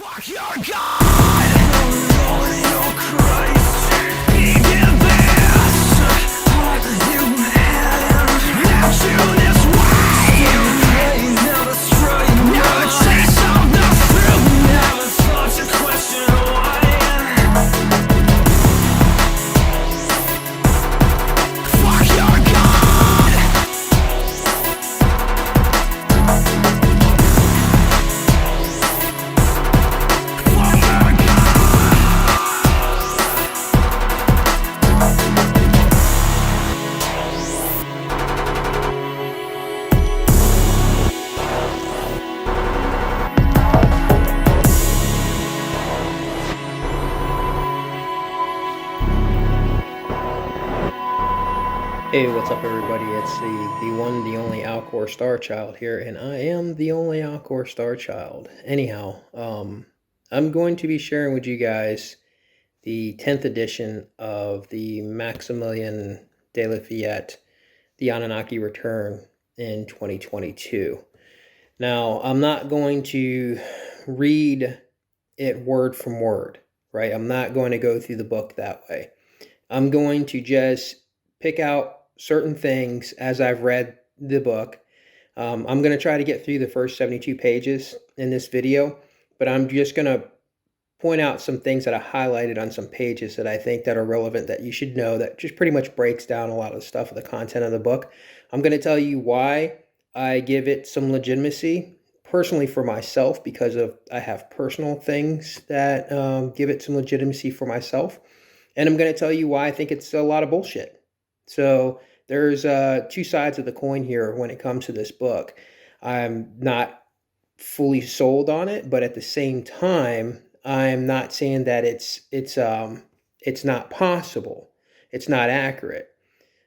Fuck your God! Lord, your Christ, he did this! Heart human, left you this way! Never strayed, never chased out the fruit, never thought to question why. Fuck your God! Hey, what's up everybody? It's the one, the only Alcor Star Child here, and I am the only Alcor Star Child. Anyhow, I'm going to be sharing with you guys the 10th edition of the Maximilian de Lafayette, the Anunnaki Return in 2022. Now, I'm not going to read it word from word, right? I'm not going to go through the book that way. I'm going to just pick out certain things as I've read the book. I'm going to try to get through the first 72 pages in this video, but I'm just going to point out some things that I highlighted on some pages that I think that are relevant that you should know, that just pretty much breaks down a lot of the stuff of the content of the book. I'm going to tell you why I give it some legitimacy personally for myself, because I have personal things that give it some legitimacy for myself. And I'm going to tell you why I think it's a lot of bullshit. So there's two sides of the coin here when it comes to this book. I'm not fully sold on it, but at the same time, I'm not saying that it's not possible. It's not accurate.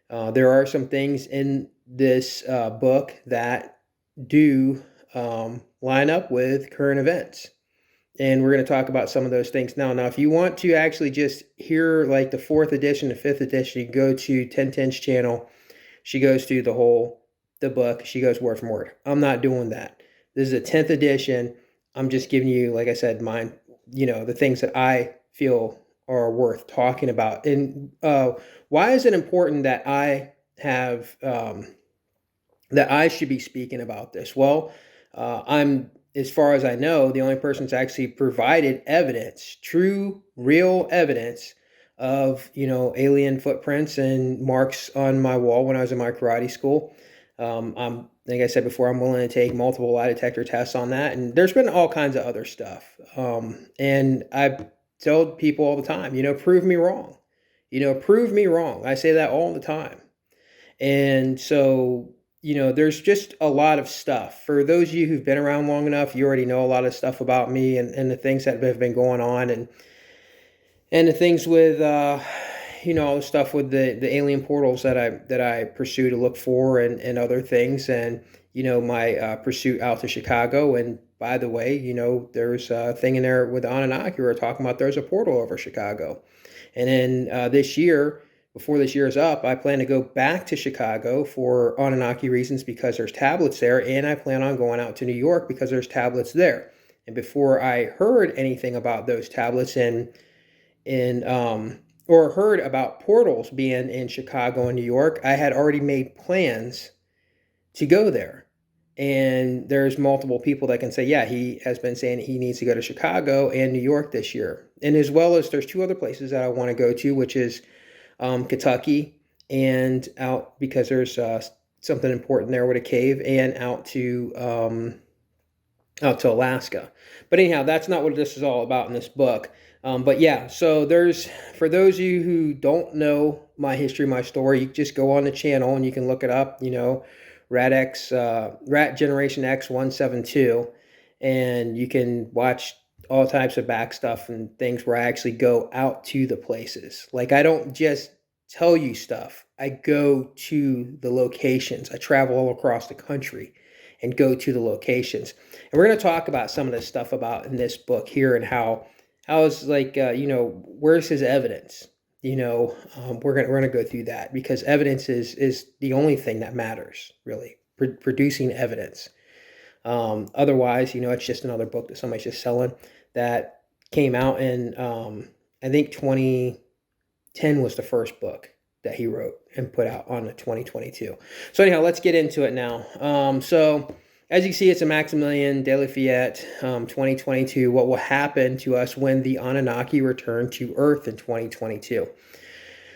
There are some things in this book that do line up with current events. And we're going to talk about some of those things now. Now, if you want to actually just hear like the 4th edition, the 5th edition, you can go to 1010's channel. She goes through the book. She goes word from word. I'm not doing that. This is a 10th edition. I'm just giving you, like I said, mine, the things that I feel are worth talking about. And why is it important that I have, that I should be speaking about this? Well, as far as I know, the only person that's actually provided evidence, true, real evidence of, alien footprints and marks on my wall when I was in my karate school. Like I said before, I'm willing to take multiple lie detector tests on that. And there's been all kinds of other stuff. And I tell people all the time, prove me wrong. Prove me wrong. I say that all the time. And so, there's just a lot of stuff. For those of you who've been around long enough, you already know a lot of stuff about me and the things that have been going on, and the things with, all the stuff with the alien portals that I pursue to look for, and other things, and, my pursuit out to Chicago. And by the way, there's a thing in there with Anunnaki we're talking about. There's a portal over Chicago. And then this year, before this year is up, I plan to go back to Chicago for Anunnaki reasons, because there's tablets there, and I plan on going out to New York because there's tablets there. And before I heard anything about those tablets or heard about portals being in Chicago and New York, I had already made plans to go there. And there's multiple people that can say, yeah, he has been saying he needs to go to Chicago and New York this year. And as well as there's two other places that I want to go to, which is Kentucky, and out, because there's something important there with a cave, and out to Alaska. But anyhow, that's not what this is all about in this book. But yeah, so for those of you who don't know my history, my story, you just go on the channel and you can look it up, Rat Generation X 172, and you can watch all types of back stuff and things where I actually go out to the places. Like, I don't just tell you stuff. I go to the locations. I travel all across the country and go to the locations. And we're going to talk about some of this stuff about in this book here, and how it's like, where's his evidence? We're going to go through that, because evidence is the only thing that matters, really, producing evidence. Otherwise, it's just another book that somebody's just selling. that came out in, I think 2010 was the first book that he wrote and put out on the 2022. So anyhow, let's get into it now. So as you see, it's a Maximilian de Lafayette, 2022. What will happen to us when the Anunnaki return to Earth in 2022?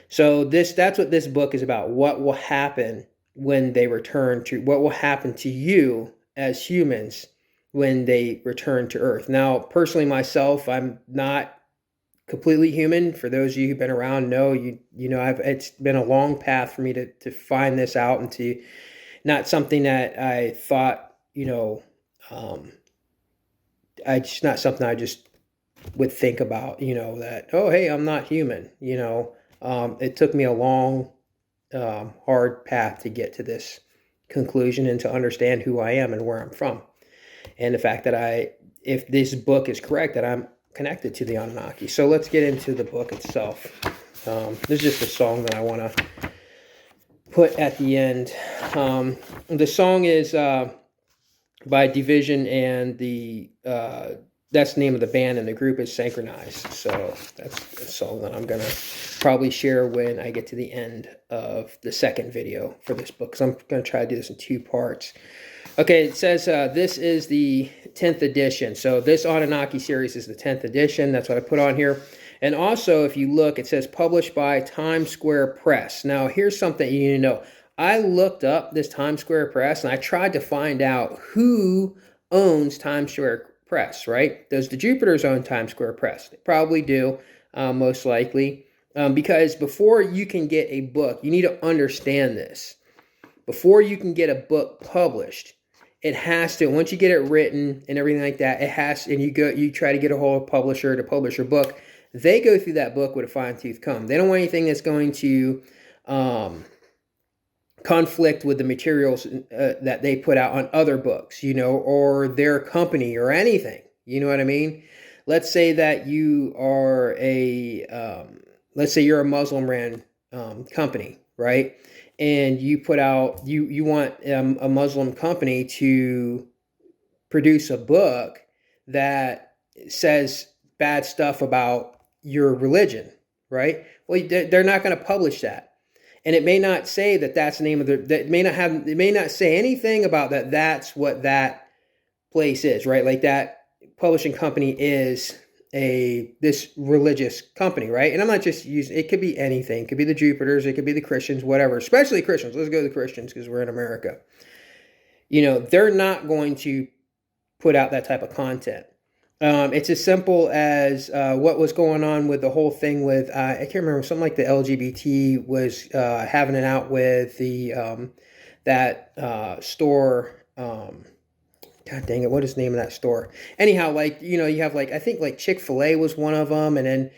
So that's what this book is about. What will happen when they return to, what will happen to you as humans when they return to Earth? Now, personally, myself, I'm not completely human. For those of you who've been around, know it's been a long path for me to find this out, and to not something that I thought, I just not something I just would think about, that, oh, hey, I'm not human. It took me a long, hard path to get to this conclusion and to understand who I am and where I'm from. And the fact that if this book is correct, that I'm connected to the Anunnaki. So let's get into the book itself. This is just a song that I want to put at the end. The song is by Division, and that's the name of the band, and the group is Synchronized. So that's a song that I'm gonna probably share when I get to the end of the second video for this book, because I'm gonna try to do this in 2 parts. Okay, it says this is the 10th edition. So this Anunnaki series is the 10th edition. That's what I put on here. And also, if you look, it says published by Times Square Press. Now, here's something you need to know. I looked up this Times Square Press, and I tried to find out who owns Times Square Press, right? Does the Jupiters own Times Square Press? They probably do, most likely. Because before you can get a book, you need to understand this. Before you can get a book published, it has to, once you get it written and everything like that, it has, and you try to get a hold of a publisher to publish your book, they go through that book with a fine-tooth comb. They don't want anything that's going to conflict with the materials that they put out on other books, or their company or anything. You know what I mean? Let's say that you are let's say you're a Muslim-ran company, right? And you put out, you want a Muslim company to produce a book that says bad stuff about your religion, right? Well, they're not going to publish that. And it may not say that that's the name of it may not say anything about that. That's what that place is, right? Like that publishing company is this religious company, right? And I'm not just using, it could be anything. It could be the Jupiters, it could be the Christians, whatever, especially Christians. Let's go to the Christians because we're in America. They're not going to put out that type of content. It's as simple as what was going on with the whole thing with, I can't remember, something like the LGBT was having it out with that store, God dang it, what is the name of that store? Anyhow, you have I think Chick-fil-A was one of them, and then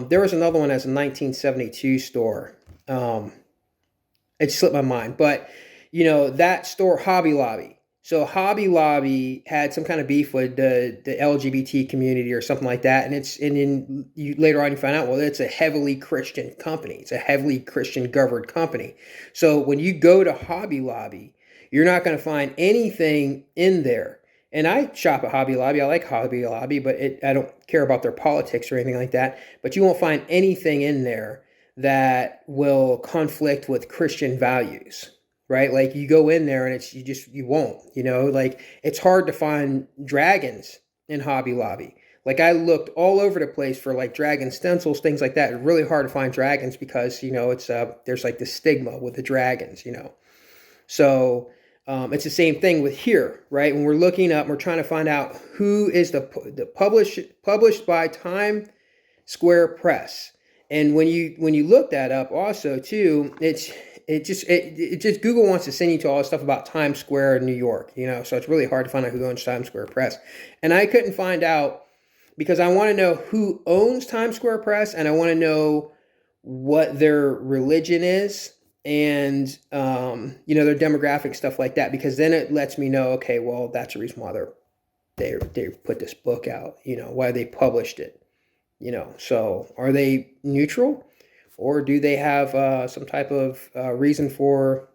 there was another one as a 1972 store. It slipped my mind, but that store, Hobby Lobby. So Hobby Lobby had some kind of beef with the LGBT community or something like that, and then you later on you find out, well, it's a heavily Christian company. It's a heavily Christian governed company. So when you go to Hobby Lobby, you're not going to find anything in there. And I shop at Hobby Lobby. I like Hobby Lobby, but I don't care about their politics or anything like that. But you won't find anything in there that will conflict with Christian values, right? Like you go in there and you won't, it's hard to find dragons in Hobby Lobby. Like I looked all over the place for dragon stencils, things like that. It's really hard to find dragons because, it's there's the stigma with the dragons, So it's the same thing with here, right? When we're looking up, we're trying to find out who is the published by Times Square Press. And when you look that up also too, it just Google wants to send you to all this stuff about Times Square in New York, so it's really hard to find out who owns Times Square Press. And I couldn't find out because I want to know who owns Times Square Press, and I want to know what their religion is, and their demographic, stuff like that, because then it lets me know, okay, well, that's the reason why they put this book out, why they published it, so are they neutral, or do they have some type of reason for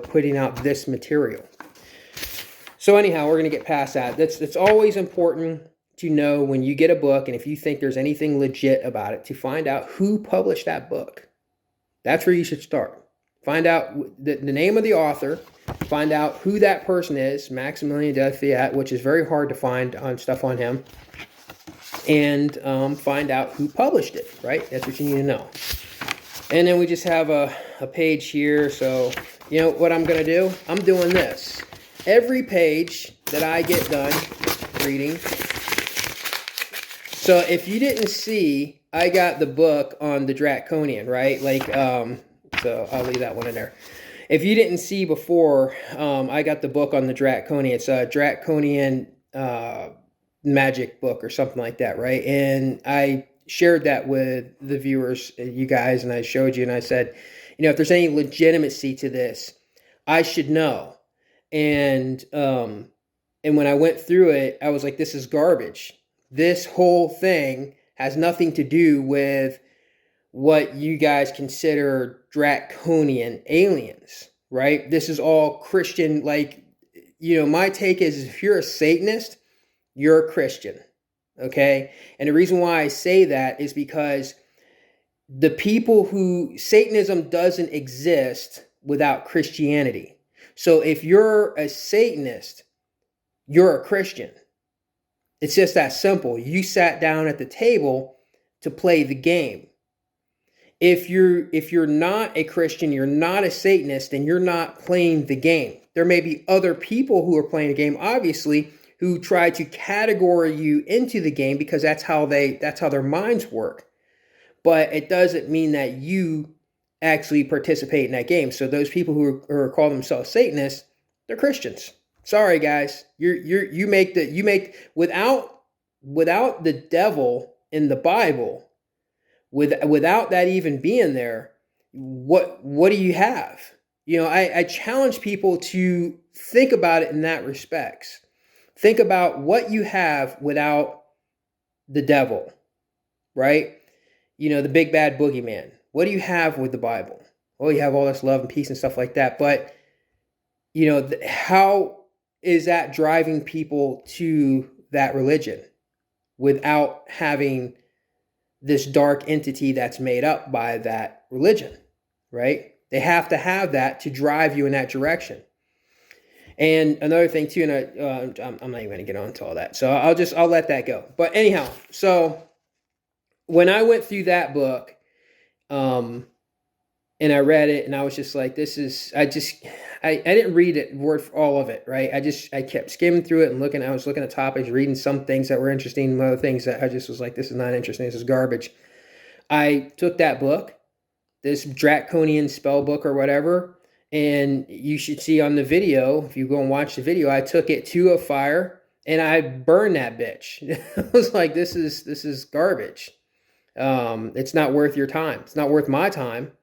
putting out this material? So anyhow, we're going to get past that. It's always important to know when you get a book, and if you think there's anything legit about it, to find out who published that book. That's where you should start. Find out the name of the author, find out who that person is, Maximilian de Fiat, which is very hard to find on stuff on him, and find out who published it, right? That's what you need to know. And then we just have a page here. So, you know what I'm going to do? I'm doing this. Every page that I get done reading. So if you didn't see, I got the book on the Draconian, right? Like, so I'll leave that one in there. If you didn't see before, I got the book on the Draconian. It's a Draconian magic book or something like that, right? And I shared that with the viewers, you guys, and I showed you, and I said, you know, if there's any legitimacy to this, I should know. And when I went through it, I was like, this is garbage. This whole thing has nothing to do with what you guys consider draconian aliens, right? This is all Christian. Like, you know, my take is if you're a Satanist, you're a Christian, okay? And the reason why I say that is because the people who, Satanism doesn't exist without Christianity. So if you're a Satanist, you're a Christian. It's just that simple. You sat down at the table to play the game. If you're not a Christian, you're not a Satanist, then you're not playing the game. There may be other people who are playing the game, obviously, who try to categorize you into the game because that's how their minds work. But it doesn't mean that you actually participate in that game. So those people who call themselves Satanists, they're Christians. Sorry, guys. You make without the devil in the Bible, without that even being there, what do you have? You know, I challenge people to think about it in that respects. Think about what you have without the devil, right? You know, the big bad boogeyman. What do you have with the Bible? Well, you have all this love and peace and stuff like that. But, you know, how is that driving people to that religion without having this dark entity that's made up by that religion, right? They have to have that to drive you in that direction. And another thing too, and I'm not even going to get on to all that. So I'll let that go. But anyhow, so when I went through that book, and I read it, and I was just like, I didn't read it word for all of it, right? I kept skimming through it and looking. I was looking at topics, reading some things that were interesting, and other things that I just was like, this is not interesting. This is garbage. I took that book, this Draconian spell book or whatever, and you should see on the video, if you go and watch the video, I took it to a fire and I burned that bitch. I was like, this is garbage. It's not worth your time. It's not worth my time.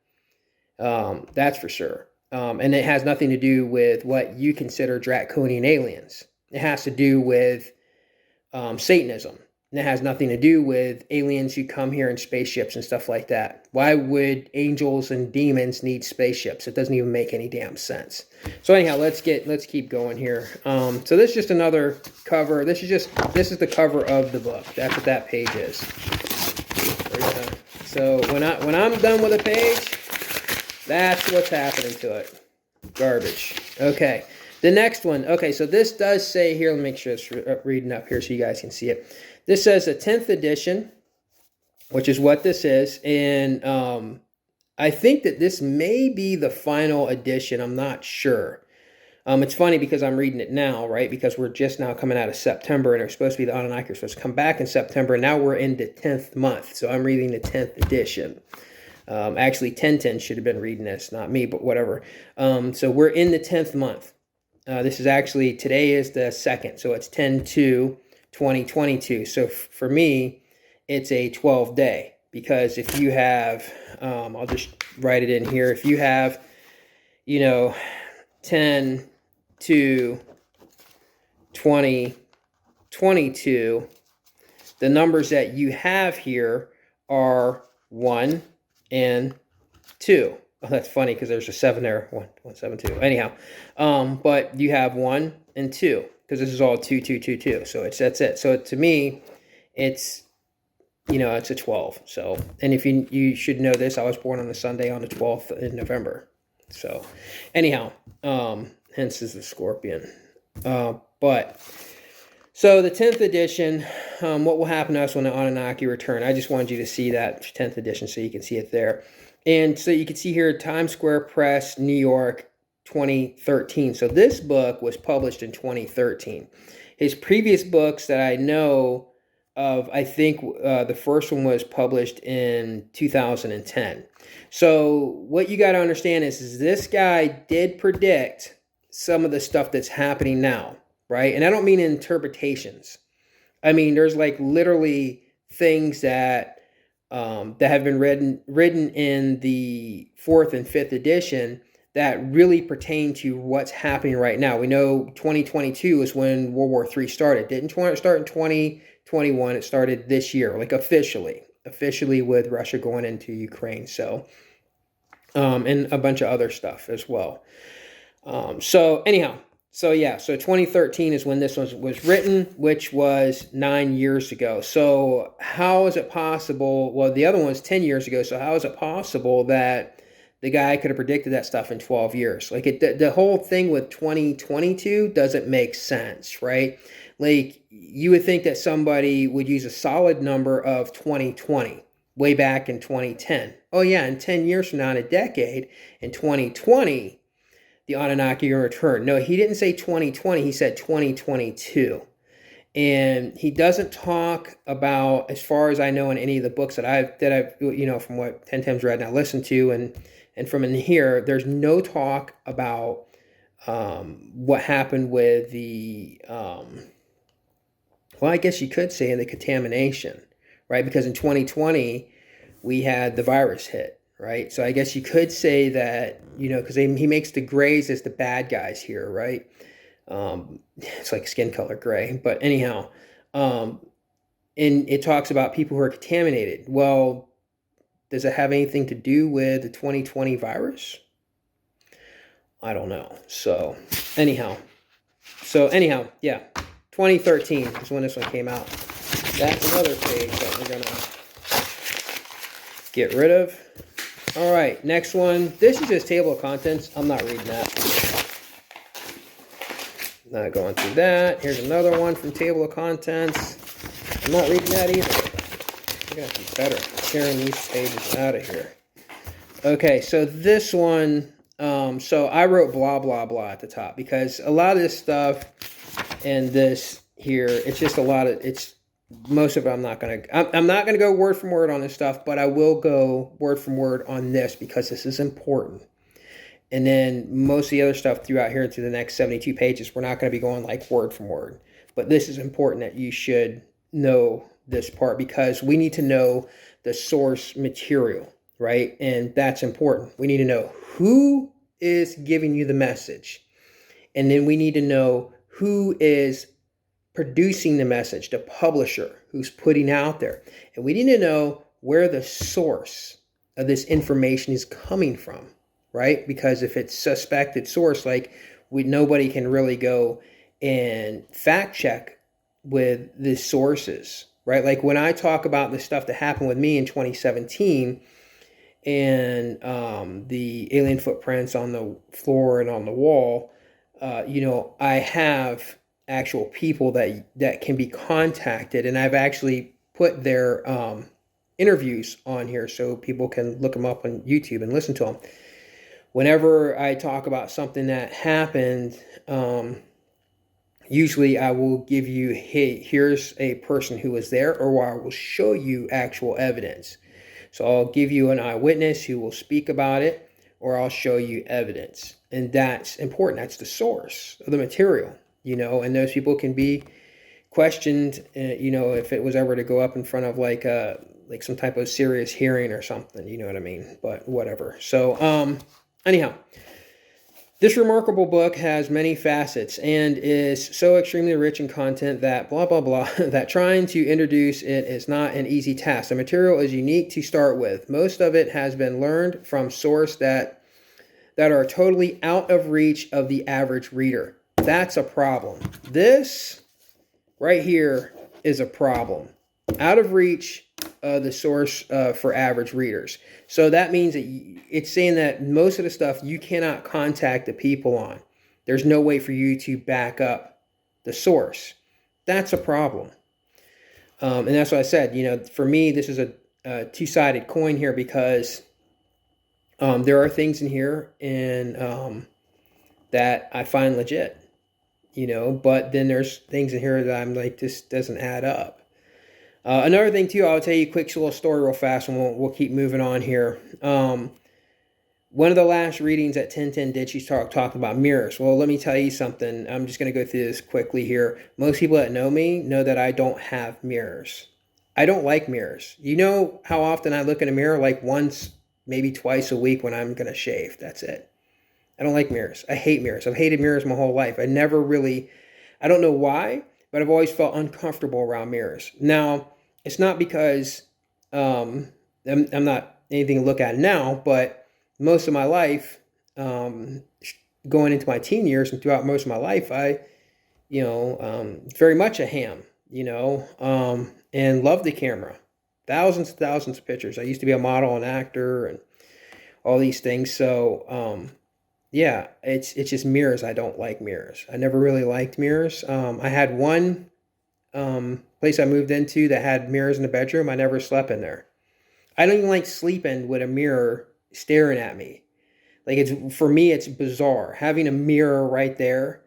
That's for sure. And it has nothing to do with what you consider draconian aliens. It has to do with Satanism. And it has nothing to do with aliens who come here in spaceships and stuff like that. Why would angels and demons need spaceships? It doesn't even make any damn sense. So anyhow, let's keep going here. So this is just another cover. This is the cover of the book. That's what that page is. So when I'm done with a page, that's what's happening to it. Garbage. Okay. The next one. Okay, so this does say here, let me make sure it's reading up here so you guys can see it. This says a 10th edition, which is what this is. And I think that this may be the final edition. I'm not sure. It's funny because I'm reading it now, right? Because we're just now coming out of September, and they're supposed to be the Anunnaki are supposed to come back in September. And now we're in the 10th month. So I'm reading the 10th edition. Actually, 1010 should have been reading this, not me, but whatever. So we're in the 10th month. This is actually, today is the 2nd, so it's 10/2/2022. So for me, it's a 12-day, because if you have, I'll just write it in here. If you have, 10/2/2022, the numbers that you have here are 1 and 2. Oh, that's funny because there's a 7 there. 1, 1, 7, 2. Anyhow, but you have 1 and 2. because this is all 2222. So that's it. So to me, it's it's a 12. So, and if you should know this, I was born on the Sunday on the 12th in November. So, anyhow, hence is the Scorpion. But so the 10th edition, what will happen to us when the Anunnaki return? I just wanted you to see that 10th edition so you can see it there. And so you can see here, Times Square Press, New York, 2013. So this book was published in 2013. His previous books that I know of, I think the first one was published in 2010. So what you got to understand is this guy did predict some of the stuff that's happening now, right? And I don't mean interpretations. I mean, there's like literally things that have been written in the 4th and 5th edition that really pertain to what's happening right now. We know 2022 is when World War III started. Didn't start in 2021. It started this year, like officially with Russia going into Ukraine. So, and a bunch of other stuff as well. So 2013 is when this was written, which was 9 years ago. So how is it possible? Well, the other one was 10 years ago. So how is it possible that the guy could have predicted that stuff in 12 years? Like the whole thing with 2022 doesn't make sense, right? Like you would think that somebody would use a solid number of 2020 way back in 2010. Oh yeah, in 10 years from now, in a decade, in 2020, the Anunnaki will return. No, he didn't say 2020. He said 2022. And he doesn't talk about, as far as I know, in any of the books that I've from what 10 times read and I listened to, and from in here, there's no talk about what happened with the, well, I guess you could say the contamination, right? Because in 2020, we had the virus hit, right? So I guess you could say that, because he makes the grays as the bad guys here, right? It's like skin color gray, but anyhow, and it talks about people who are contaminated. Well, does it have anything to do with the 2020 virus? I don't know. So anyhow, yeah, 2013 is when this one came out. That's another page that we're gonna get rid of. All right, next one. This is just table of contents. I'm not reading that. Not going through that. Here's another one from table of contents. I'm not reading that either. I'm gonna be better tearing these pages out of here. Okay, so this one, so I wrote blah, blah, blah at the top because a lot of this stuff and this here, it's just a lot of, most of it I'm not going to go word for word on this stuff, but I will go word for word on this because this is important. And then most of the other stuff throughout here through the next 72 pages, we're not going to be going like word for word. But this is important that you should know this part because we need to know the source material, right? And that's important. We need to know who is giving you the message. And then we need to know who is producing the message, the publisher who's putting out there. And we need to know where the source of this information is coming from, right? Because if it's suspected source, like nobody can really go and fact check with the sources, right? Like when I talk about the stuff that happened with me in 2017 and the alien footprints on the floor and on the wall, I have actual people that can be contacted, and I've actually put their interviews on here so people can look them up on YouTube and listen to them. Whenever I talk about something that happened, usually I will give you, hey, here's a person who was there, or I will show you actual evidence. So I'll give you an eyewitness who will speak about it, or I'll show you evidence. And that's important. That's the source of the material, and those people can be questioned, if it was ever to go up in front of like some type of serious hearing or something, you know what I mean? But whatever. So, anyhow, this remarkable book has many facets and is so extremely rich in content that blah, blah, blah, that trying to introduce it is not an easy task. The material is unique to start with. Most of it has been learned from sources that are totally out of reach of the average reader. That's a problem. This right here is a problem. Out of reach of the source for average readers. So that means that it's saying that most of the stuff you cannot contact the people on. There's no way for you to back up the source. That's a problem. And that's what I said. You know, for me, this is a two-sided coin here, because there are things in here and that I find legit, you know, but then there's things in here that I'm like, this doesn't add up. Another thing too, I'll tell you a quick little story real fast, and we'll keep moving on here. One of the last readings that 1010 did, she's talking about mirrors. Well, let me tell you something. I'm just going to go through this quickly here. Most people that know me know that I don't have mirrors. I don't like mirrors. You know how often I look in a mirror? Like once, maybe twice a week when I'm going to shave. That's it. I don't like mirrors. I hate mirrors. I've hated mirrors my whole life. I don't know why, but I've always felt uncomfortable around mirrors. Now, it's not because I'm not anything to look at now, but most of my life, going into my teen years and throughout most of my life, I, very much a ham, and love the camera. Thousands and thousands of pictures. I used to be a model and actor and all these things. So, yeah, it's just mirrors. I don't like mirrors. I never really liked mirrors. I had one place I moved into that had mirrors in the bedroom. I never slept in there. I don't even like sleeping with a mirror staring at me. Like, for me, it's bizarre. Having a mirror right there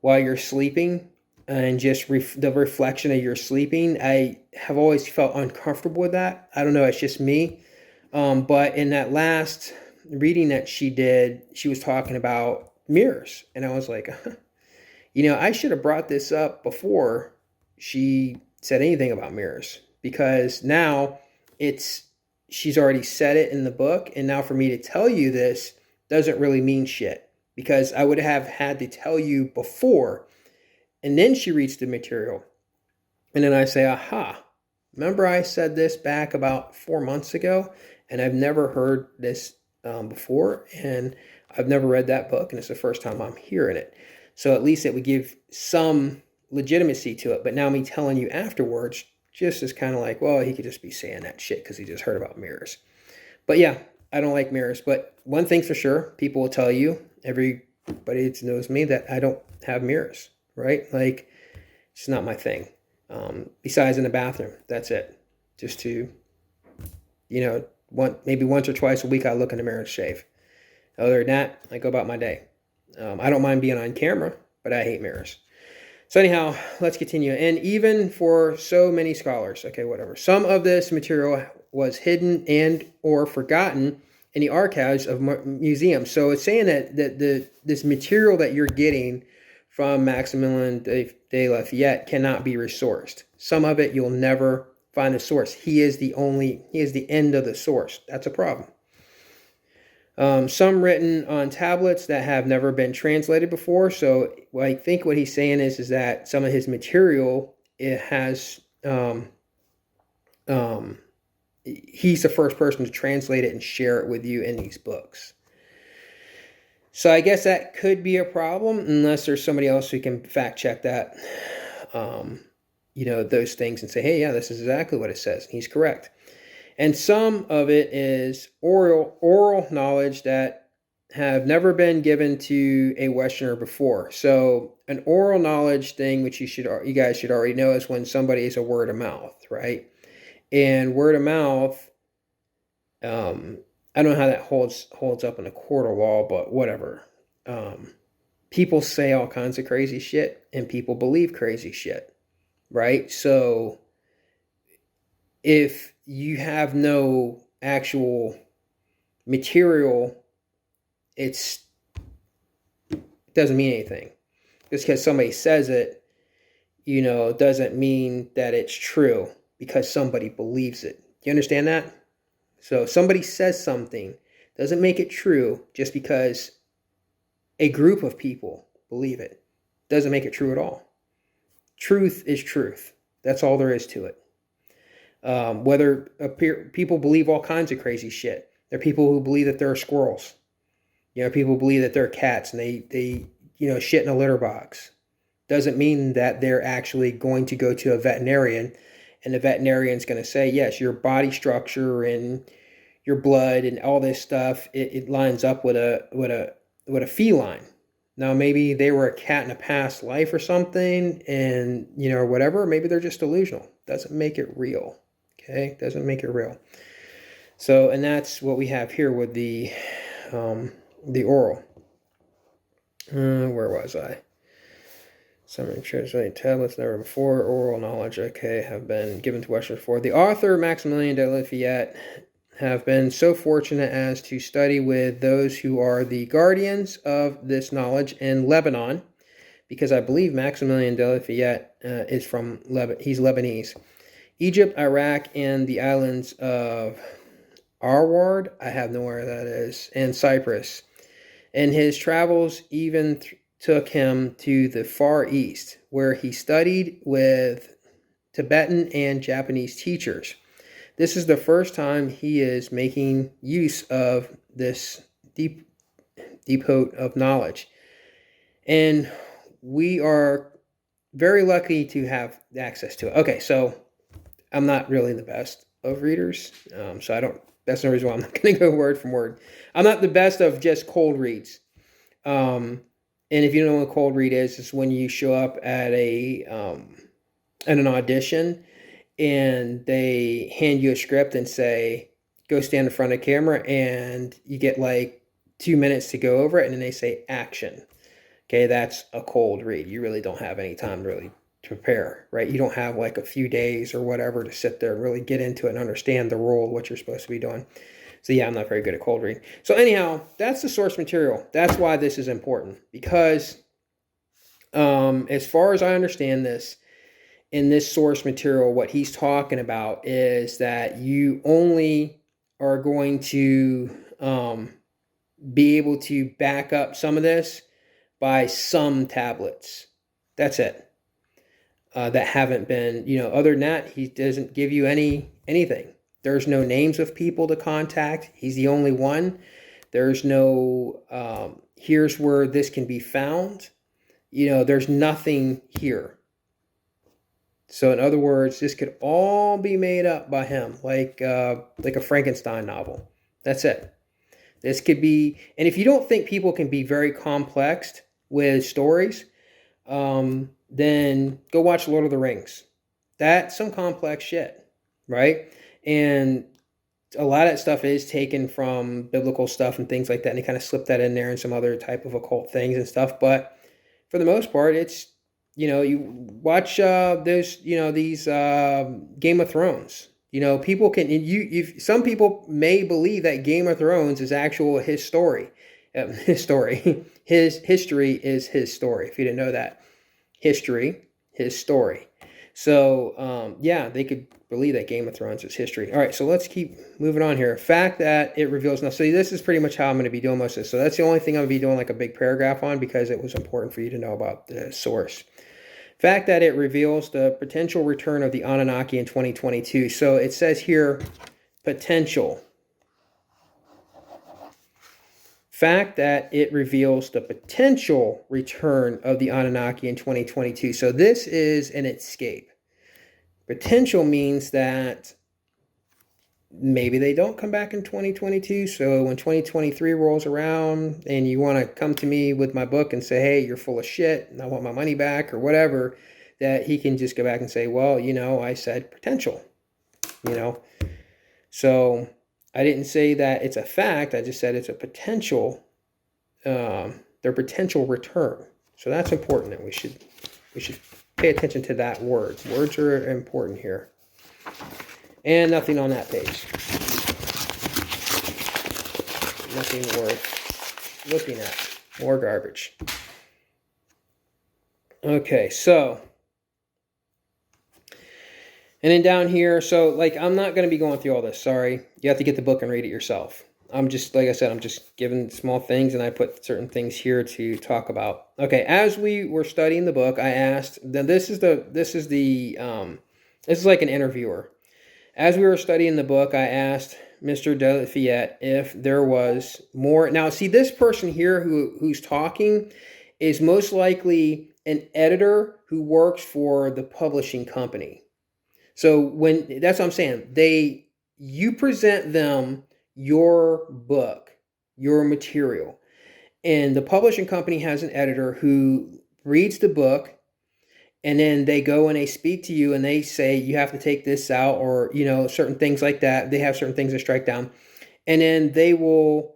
while you're sleeping and just the reflection of your sleeping, I have always felt uncomfortable with that. I don't know, it's just me. But in that last reading that she did, she was talking about mirrors. And I was like, I should have brought this up before she said anything about mirrors, because now she's already said it in the book. And now for me to tell you this doesn't really mean shit, because I would have had to tell you before. And then she reads the material. And then I say, aha, remember I said this back about 4 months ago, and I've never heard this before, and I've never read that book, and it's the first time I'm hearing it. So at least it would give some legitimacy to it. But now me telling you afterwards just is kind of like, well, he could just be saying that shit because he just heard about mirrors. But yeah, I don't like mirrors. But one thing's for sure, people will tell you, everybody that knows me, that I don't have mirrors, right? Like, it's not my thing. Besides in the bathroom, that's it. Just to, maybe once or twice a week I look in the mirror and shave. Other than that, I go about my day. I don't mind being on camera, but I hate mirrors. So anyhow, let's continue. And even for so many scholars, okay, whatever, some of this material was hidden and or forgotten in the archives of museums. So it's saying that this material that you're getting from Maximilien de Lafayette cannot be resourced. Some of it you'll never find the source. He is the end of the source. That's a problem. Some written on tablets that have never been translated before. So I think what he's saying is that some of his material, it has, he's the first person to translate it and share it with you in these books. So I guess that could be a problem, unless there's somebody else who can fact check that, those things and say, hey, yeah, this is exactly what it says. He's correct. And some of it is oral knowledge that have never been given to a Westerner before. So an oral knowledge thing, which you guys should already know, is when somebody is a word of mouth, right? And word of mouth, I don't know how that holds up in a court of law, but whatever. People say all kinds of crazy shit, and people believe crazy shit, right? So if you have no actual material, it doesn't mean anything. Just because somebody says it, doesn't mean that it's true because somebody believes it. You understand that? So if somebody says something, doesn't make it true just because a group of people believe it. Doesn't make it true at all. Truth is truth. That's all there is to it. Whether people believe all kinds of crazy shit. There are people who believe that there are squirrels. People believe that there are cats, and they shit in a litter box. Doesn't mean that they're actually going to go to a veterinarian and the veterinarian's going to say, yes, your body structure and your blood and all this stuff, it lines up with a feline. Now maybe they were a cat in a past life or something, and or whatever. Maybe they're just delusional. Doesn't make it real. Okay, doesn't make it real. So, and that's what we have here with the oral. Where was I? Some translated tablets never before. Oral knowledge, okay, have been given to Westerners before. The author, Maximilien de Lafayette, have been so fortunate as to study with those who are the guardians of this knowledge in Lebanon, because I believe Maximilien de Lafayette is from he's Lebanese. Egypt, Iraq, and the islands of Arward, I have no idea where that is, and Cyprus. And his travels even took him to the Far East, where he studied with Tibetan and Japanese teachers. This is the first time he is making use of this deep depot of knowledge. And we are very lucky to have access to it. Okay, so I'm not really the best of readers, so that's the reason why I'm not going to go word for word. I'm not the best of just cold reads. And if you don't know what a cold read is, it's when you show up at an audition and they hand you a script and say, go stand in front of the camera, and you get like 2 minutes to go over it, and then they say action. Okay, that's a cold read. You really don't have any time really to prepare, right? You don't have like a few days or whatever to sit there and really get into it and understand the role of what you're supposed to be doing. So yeah, I'm not very good at cold reading. So anyhow, that's the source material. That's why this is important, because as far as I understand this, in this source material, what he's talking about is that you only are going to be able to back up some of this by some tablets. That's it. That haven't been, other than that, he doesn't give you anything. There's no names of people to contact. He's the only one. There's no, here's where this can be found. There's nothing here. So in other words, this could all be made up by him, like a Frankenstein novel. That's it. This could be, and if you don't think people can be very complex with stories, then go watch Lord of the Rings. That's some complex shit, right? And a lot of that stuff is taken from biblical stuff and things like that, and they kind of slip that in there and some other type of occult things and stuff. But for the most part, it's, you watch those, these Game of Thrones. People can, some people may believe that Game of Thrones is actual his story. His story. His history is his story. If you didn't know that. History, his story. So, yeah, they could believe that Game of Thrones is history. All right, so let's keep moving on here. Fact that it reveals. Now, so this is pretty much how I'm going to be doing most of this. So that's the only thing I'm going to be doing like a big paragraph on, because it was important for you to know about the source. Fact that it reveals the potential return of the Anunnaki in 2022. So it says here, potential. Fact that it reveals the potential return of the Anunnaki in 2022. So this is an escape. Potential means that maybe they don't come back in 2022. So when 2023 rolls around and you want to come to me with my book and say, hey, you're full of shit and I want my money back or whatever, that he can just go back and say, well, I said potential, So I didn't say that it's a fact. I just said it's a potential, their potential return. So that's important, that we should pay attention to that word. Words are important here. And nothing on that page. Nothing worth looking at. More garbage. Okay, so. And then down here, so I'm not going to be going through all this. Sorry. You have to get the book and read it yourself. I'm just, like I said, I'm just giving small things, and I put certain things here to talk about. Okay, as we were studying the book, I asked, then this is like an interviewer. As we were studying the book, I asked Mr. de Lafayette if there was more. Now, see, this person here who's talking is most likely an editor who works for the publishing company. So when that's what I'm saying, you present them your book, your material, and the publishing company has an editor who reads the book, and then they go and they speak to you and they say you have to take this out, or certain things like that. They have certain things to strike down, and then they will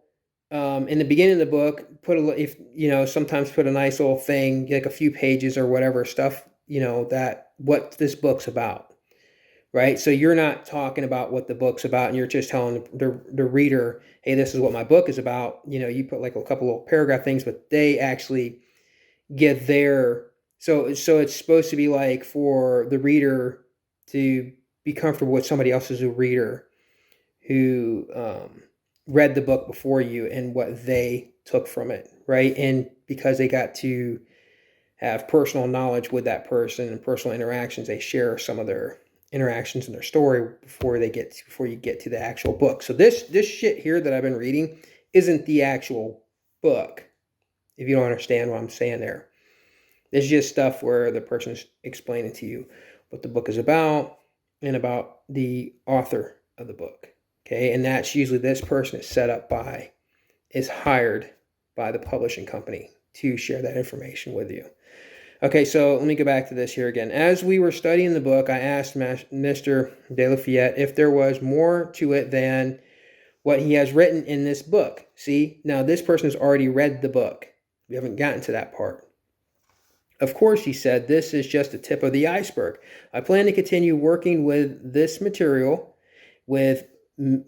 in the beginning of the book put sometimes put a nice little thing, like a few pages or whatever stuff, that what this book's about, right? So you're not talking about what the book's about, and you're just telling the reader, hey, this is what my book is about. You put like a couple little paragraph things, but they actually get their, so it's supposed to be like for the reader to be comfortable with somebody else as a reader who read the book before you and what they took from it, right? And because they got to have personal knowledge with that person and personal interactions, they share some of their interactions in their story before you get to the actual book. So this shit here that I've been reading isn't the actual book, if you don't understand what I'm saying there. It's just stuff where the person's explaining to you what the book is about and about the author of the book. Okay, and that's usually this person is hired by the publishing company to share that information with you. Okay, so let me go back to this here again. As we were studying the book, I asked Mr. De Lafayette if there was more to it than what he has written in this book. See, now this person has already read the book. We haven't gotten to that part. Of course, he said, this is just the tip of the iceberg. I plan to continue working with this material with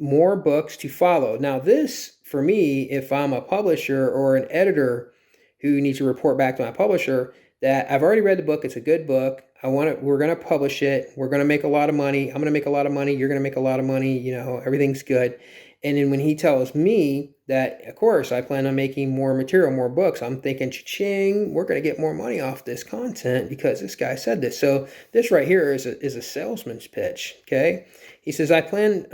more books to follow. Now, this, for me, if I'm a publisher or an editor who needs to report back to my publisher that I've already read the book, it's a good book, we're going to publish it, we're going to make a lot of money, I'm going to make a lot of money, you're going to make a lot of money, everything's good. And then when he tells me that, of course, I plan on making more material, more books, I'm thinking, cha-ching, we're going to get more money off this content because this guy said this. So this right here is a salesman's pitch, okay? He says, I plan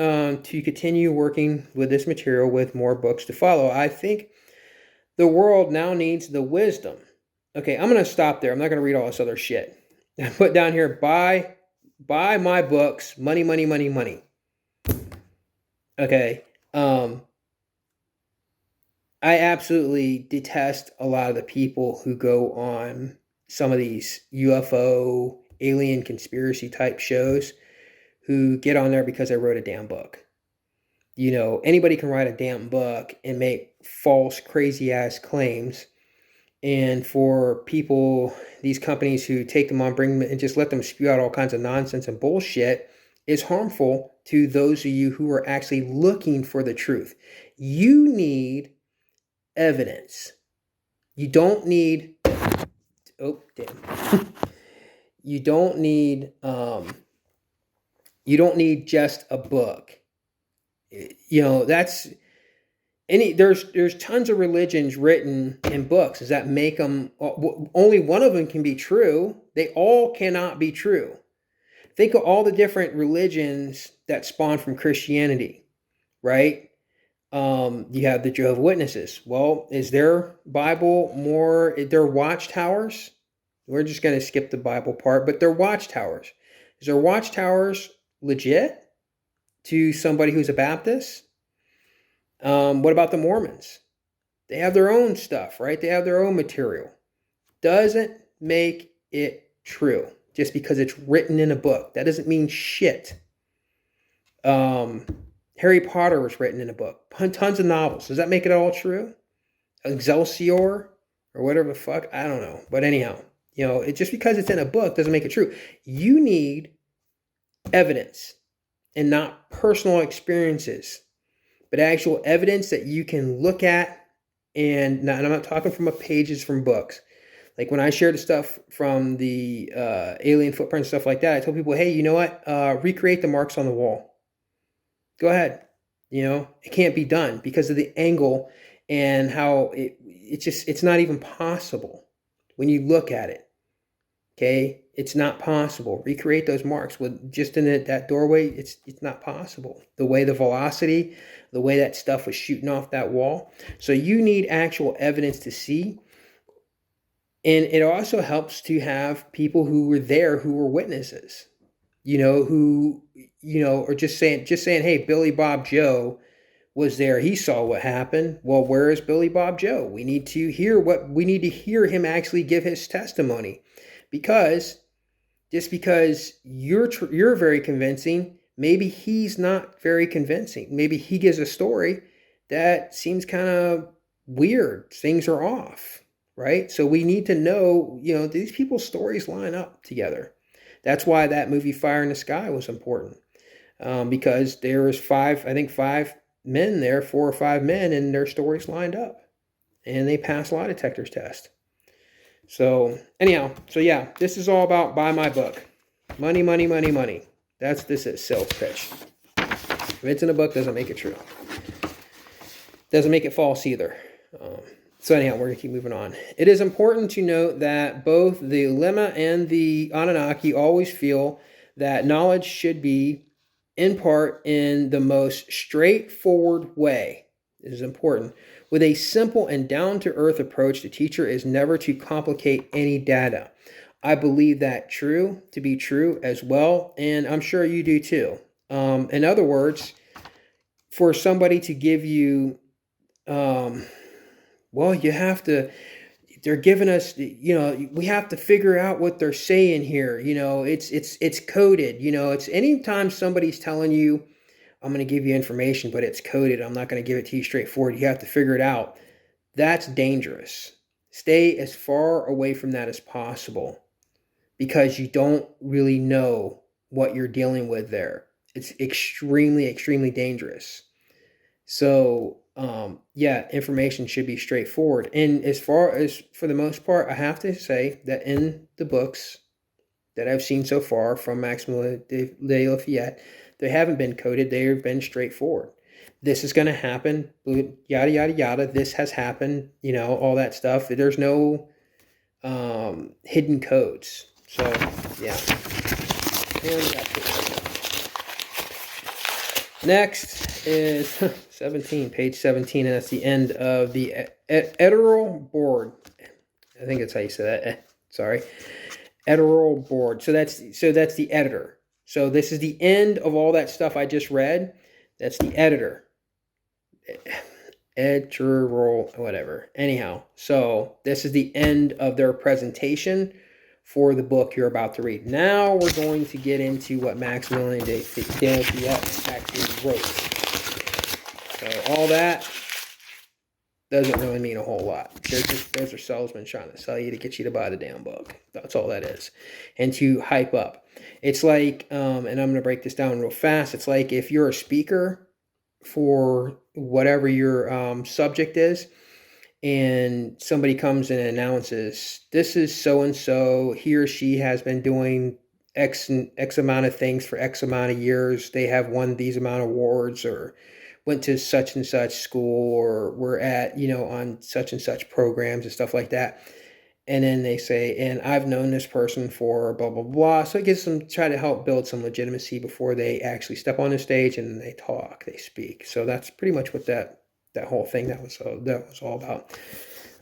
to continue working with this material with more books to follow. I think the world now needs the wisdom. Okay, I'm going to stop there. I'm not going to read all this other shit. I put down here, buy my books, money, money, money, money. Okay. I absolutely detest a lot of the people who go on some of these UFO, alien conspiracy type shows who get on there because they wrote a damn book. Anybody can write a damn book and make false, crazy ass claims. And for people, these companies who take them on, bring them and just let them spew out all kinds of nonsense and bullshit is harmful to those of you who are actually looking for the truth. You need evidence. You don't need, oh, damn. You don't need just a book. That's there's tons of religions written in books. Does that make them, only one of them can be true? They all cannot be true. Think of all the different religions that spawn from Christianity, right? You have the Jehovah's Witnesses. Well, is their Bible their watchtowers? We're just going to skip the Bible part, but their watchtowers. Is their watchtowers legit to somebody who's a Baptist? What about the Mormons? They have their own stuff, right? They have their own material. Doesn't make it true. Just because it's written in a book. That doesn't mean shit. Harry Potter was written in a book. Tons of novels. Does that make it all true? Excelsior? Or whatever the fuck? I don't know. But anyhow, just because it's in a book doesn't make it true. You need evidence and not personal experiences, but actual evidence that you can look at. And I'm not talking from pages from books. Like when I shared the stuff from the alien footprint stuff like that, I told people, hey, you know what? Recreate the marks on the wall. Go ahead. It can't be done because of the angle and how it's not even possible when you look at it. Okay, it's not possible. Recreate those marks with just in that doorway. It's not possible. The way the velocity, the way that stuff was shooting off that wall. So you need actual evidence to see. And it also helps to have people who were there who were witnesses, who, are just saying, hey, Billy Bob Joe was there. He saw what happened. Well, where is Billy Bob Joe? We need to hear him actually give his testimony, because just because you're very convincing, maybe he's not very convincing. Maybe he gives a story that seems kind of weird. Things are off, right? So we need to know, these people's stories line up together. That's why that movie Fire in the Sky was important, because there was five men there, 4 or 5 men, and their stories lined up, and they passed lie detectors test. So anyhow, yeah, this is all about buy my book. Money, money, money, money. This is sales pitch. If it's in a book, doesn't make it true. Doesn't make it false either. So anyhow, we're going to keep moving on. It is important to note that both the Lemma and the Anunnaki always feel that knowledge should be in part in the most straightforward way. It is important. With a simple and down-to-earth approach, the teacher is never to complicate any data. I believe that to be true as well, and I'm sure you do too. In other words, for somebody to give you, you have to, they're giving us, we have to figure out what they're saying here. It's coded. It's anytime somebody's telling you, I'm going to give you information, but it's coded, I'm not going to give it to you straightforward, you have to figure it out. That's dangerous. Stay as far away from that as possible, because you don't really know what you're dealing with there. It's extremely, extremely dangerous. So, information should be straightforward. And as far as, for the most part, I have to say that in the books that I've seen so far from Maximilian de Lafayette, they haven't been coded. They have been straightforward. This is going to happen, yada, yada, yada. This has happened, all that stuff. There's no hidden codes. So, yeah. Next is 17, page 17, and that's the end of the editorial board. I think that's how you say that. Sorry. Editorial board. So that's the editor. So this is the end of all that stuff I just read. That's the editor. Editorial, whatever. Anyhow, so this is the end of their presentation for the book you're about to read. Now we're going to get into what Maximilian de Lafayette actually wrote. So all that doesn't really mean a whole lot. Those are salesmen trying to sell you to get you to buy the damn book. That's all that is. And to hype up. It's like, and I'm going to break this down real fast. It's like if you're a speaker for whatever your subject is, and somebody comes and announces, this is so-and-so, he or she has been doing X amount of things for X amount of years. They have won these amount of awards, or went to such and such school, or were at, on such and such programs and stuff like that. And then they say, and I've known this person for blah, blah, blah. So it gives them, try to help build some legitimacy before they actually step on the stage and they talk, they speak. So that's pretty much what that whole thing that was all about.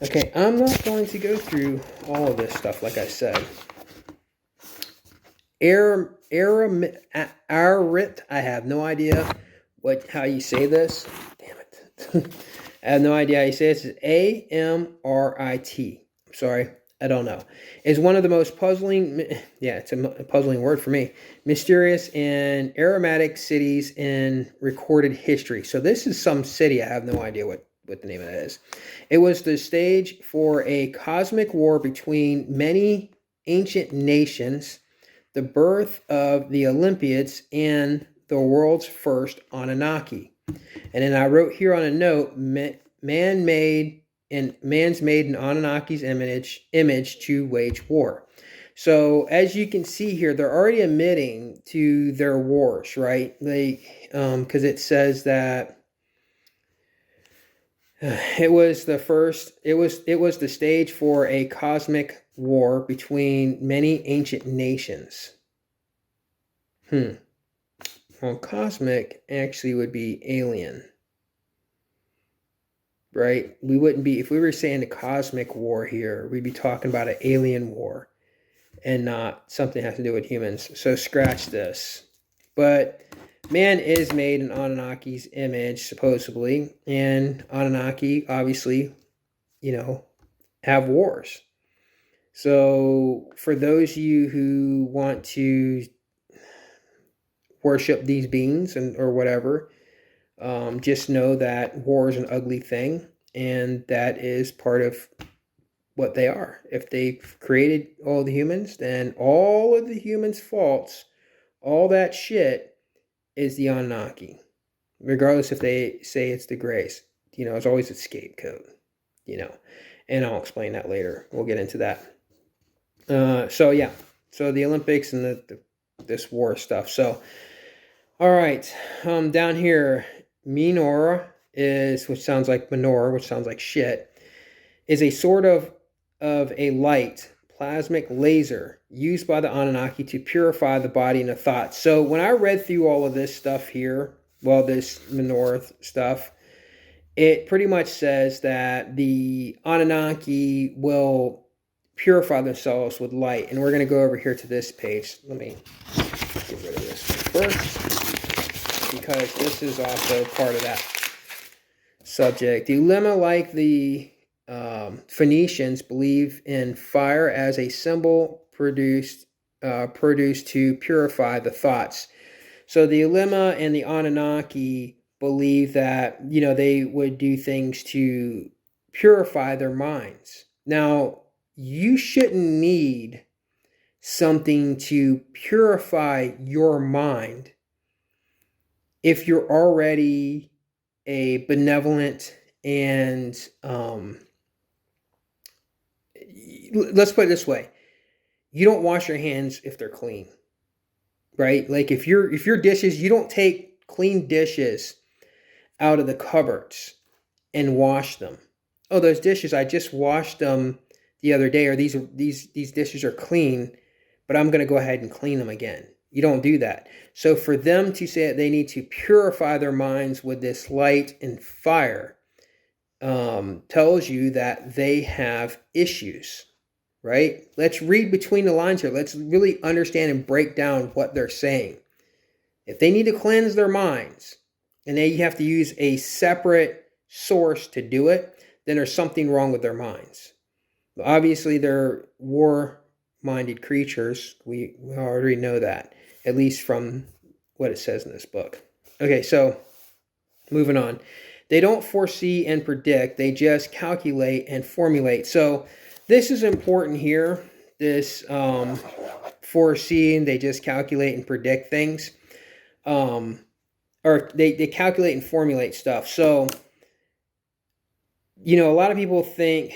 Okay, I'm not going to go through all of this stuff, like I said. Arit, I have no idea how you say this. Damn it. I have no idea how you say this. It's Amrit. Sorry, I don't know. It's one of the most puzzling, it's a puzzling word for me, mysterious and aromatic cities in recorded history. So this is some city. I have no idea what the name of that is. It was the stage for a cosmic war between many ancient nations, the birth of the Olympiads, and the world's first Anunnaki. And then I wrote here on a note, man's made an Anunnaki's image to wage war. So as you can see here, they're already admitting to their wars, right? Because it says that it was the stage for a cosmic war between many ancient nations. Well, cosmic actually would be alien. right? We wouldn't be, if we were saying the cosmic war here, we'd be talking about an alien war and not something that has to do with humans. So scratch this. But man is made in Anunnaki's image, supposedly, and Anunnaki, obviously, have wars. So for those of you who want to worship these beings or whatever, just know that war is an ugly thing, and that is part of what they are. If they've created all the humans, then all of the humans' faults, all that shit, is the Anunnaki. Regardless if they say it's the Greys. It's always a scapegoat, and I'll explain that later. We'll get into that. So the Olympics and this war stuff. So, all right, down here, menorah which sounds like menorah, which sounds like shit, is a sort of a light plasmic laser used by the Anunnaki to purify the body and the thoughts. So when I read through all of this stuff here, this menorah stuff, it pretty much says that the Anunnaki will purify themselves with light. And we're going to go over here to this page. Let me get rid of this first, because this is also part of that subject. The Ulema, like the Phoenicians, believe in fire as a symbol produced to purify the thoughts. So the Ulema and the Anunnaki believe that they would do things to purify their minds. Now, you shouldn't need something to purify your mind if you're already a benevolent and let's put it this way: you don't wash your hands if they're clean, right? Like if your dishes, you don't take clean dishes out of the cupboards and wash them. Oh, those dishes, I just washed them the other day, or these dishes are clean, but I'm going to go ahead and clean them again. You don't do that. So for them to say that they need to purify their minds with this light and fire tells you that they have issues, right? Let's read between the lines here. Let's really understand and break down what they're saying. If they need to cleanse their minds and they have to use a separate source to do it, then there's something wrong with their minds. Obviously, they're war-minded creatures. We already know that, at least from what it says in this book. Okay, so moving on. They don't foresee and predict. They just calculate and formulate. So this is important here, this foreseeing. They just calculate and predict things. Or they calculate and formulate stuff. So, a lot of people think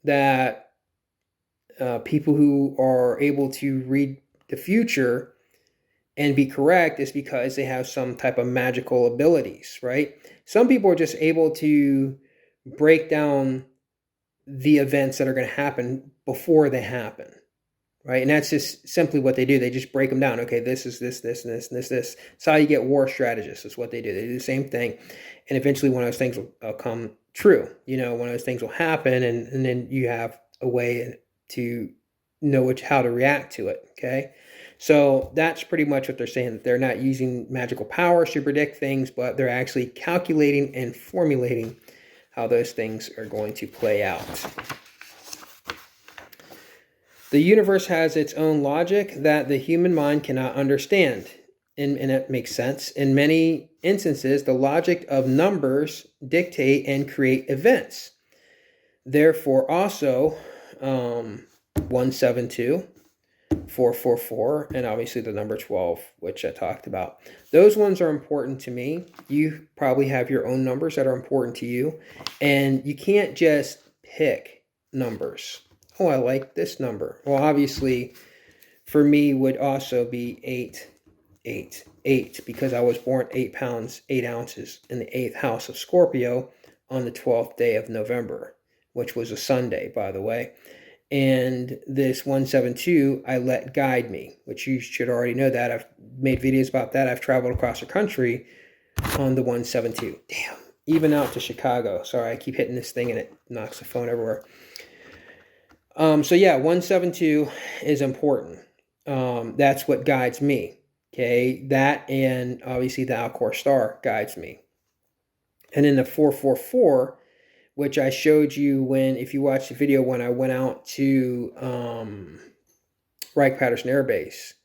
that people who are able to read the future and be correct is because they have some type of magical abilities, right? Some people are just able to break down the events that are going to happen before they happen, right? And that's just simply what they do. They just break them down. Okay, this is this, this, and this, and this, this. It's how you get war strategists. Is what they do. They do the same thing. And eventually one of those things will come true. One of those things will happen, and then you have a way to know how to react to it, okay? So that's pretty much what they're saying, that they're not using magical powers to predict things, but they're actually calculating and formulating how those things are going to play out. The universe has its own logic that the human mind cannot understand, and that makes sense. In many instances, the logic of numbers dictate and create events. Therefore, also 172, 444, and obviously the number 12, which I talked about. Those ones are important to me. You probably have your own numbers that are important to you, and you can't just pick numbers. Oh, I like this number. Well, obviously, for me would also be 888, because I was born 8 pounds, 8 ounces in the 8th house of Scorpio on the 12th day of November, which was a Sunday, by the way. And this 172, I let guide me, which you should already know that. I've made videos about that. I've traveled across the country on the 172. Damn, even out to Chicago. Sorry, I keep hitting this thing and it knocks the phone everywhere. So yeah, 172 is important. That's what guides me. Okay, that and obviously the Alcor star guides me. And then the 444, which I showed you when, if you watch the video when I went out to Wright-Patterson Air Base,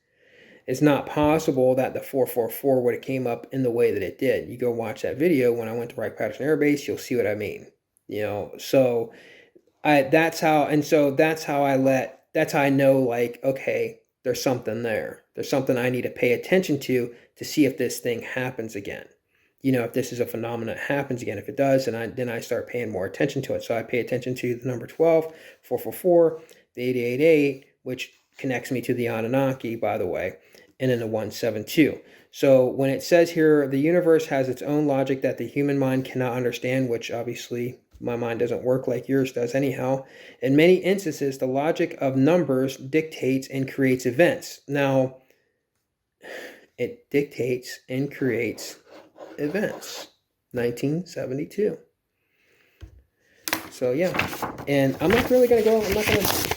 it's not possible that the 444 would have came up in the way that it did. You go watch that video when I went to Wright-Patterson Air Base, you'll see what I mean. You know, so that's how I know, like, okay, there's something there. There's something I need to pay attention to see if this thing happens again. You know, if this is a phenomenon that happens again. If it does, then I start paying more attention to it. So I pay attention to the number 12, 444, the 888, which connects me to the Anunnaki, by the way, and then the 172. So when it says here, the universe has its own logic that the human mind cannot understand, which obviously my mind doesn't work like yours does anyhow. In many instances, the logic of numbers dictates and creates events. Now, it dictates and creates events. 1972. So yeah, and I'm not going to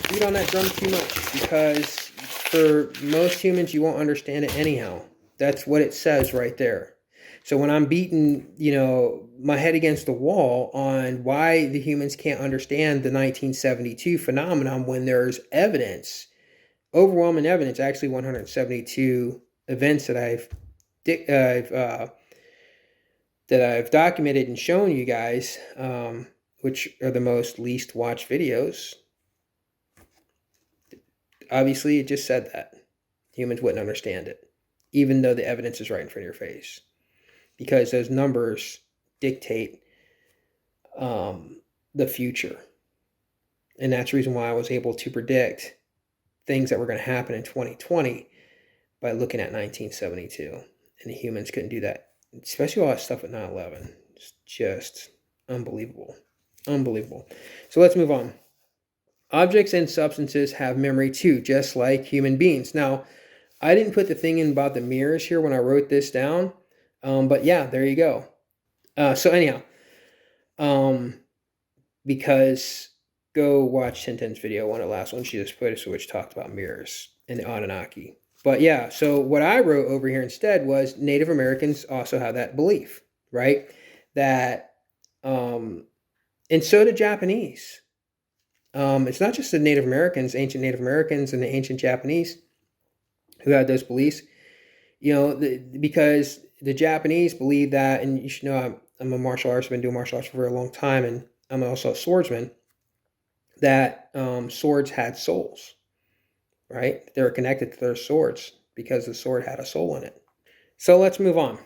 beat on that drum too much, because for most humans, you won't understand it anyhow. That's what it says right there. So when I'm beating, my head against the wall on why the humans can't understand the 1972 phenomenon, when there's evidence, overwhelming evidence, actually 172 events that I've documented and shown you guys, which are the most least watched videos. Obviously, it just said that humans wouldn't understand it, even though the evidence is right in front of your face, because those numbers dictate the future. And that's the reason why I was able to predict things that were going to happen in 2020 by looking at 1972. And the humans couldn't do that, especially all that stuff with 9/11. It's just unbelievable. Unbelievable. So let's move on. Objects and substances have memory too, just like human beings. Now, I didn't put the thing in about the mirrors here when I wrote this down, but yeah, there you go. So anyhow, because go watch Tintin's video, one of the last ones she just put, which talked about mirrors and the Anunnaki. But yeah, so what I wrote over here instead was Native Americans also have that belief, right? That, and so do Japanese. It's not just the Native Americans, ancient Native Americans and the ancient Japanese who had those beliefs, because the Japanese believe that, and you should know I'm a martial artist, I've been doing martial arts for a very long time, and I'm also a swordsman, that swords had souls, right? They were connected to their swords because the sword had a soul in it. So let's move on.